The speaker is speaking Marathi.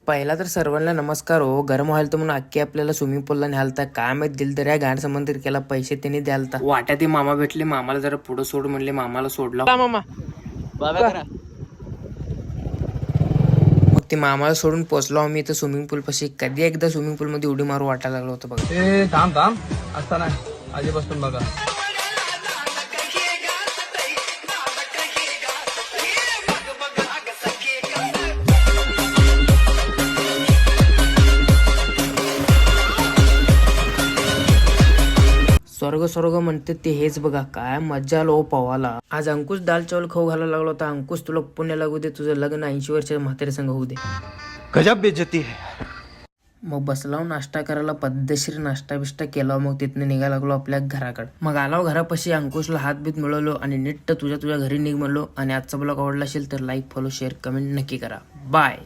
पहिला तर सर्वांना नमस्कार हो. गरम व्हायला तर म्हणून अख्खी आपल्याला स्विमिंग पूलला न्यालता. काय माहित दिल तर या गाड संबंधित केला पैसे त्यांनी द्यालता. वाट्यात ते मामा भेटले. मामाला जरा पुढं सोड म्हणले. मामाला सोडला. मामा मग ते मामाला सोडून पोचलो आम्ही इथं स्विमिंग पूल पाशी. कधी एकदा स्विमिंग पूल मध्ये उडी मारू वाटायला लागलो होतं बघा. ए थांब थांब असताना आधीपासून बघा. स्वर्ग स्वर्ग म्हणते ते हेच बघा. काय मज्जा लो पवाला. आज अंकुश दाल चावल खाऊ घालायला लागलो होता. अंकुश तुला पुण्य लागू दे. तुझं लग्न 80 वर्षाच्या म्हातारे संग होऊ दे. गजब बेइज्जती है. मग बसलाव नाश्ता करायला. पद्धतशीर नाश्ता बिष्टा केला. मग तिथनं निघायला लागलो आपल्या घराकडे. मग आलो घरापाशी. अंकुशला हात बीत मिळवलो आणि नीट तुझ्या घरी निघ म्हणलो. आणि आजचा ब्लॉग आवडला असेल तर लाईक फॉलो शेअर कमेंट नक्की करा. बाय.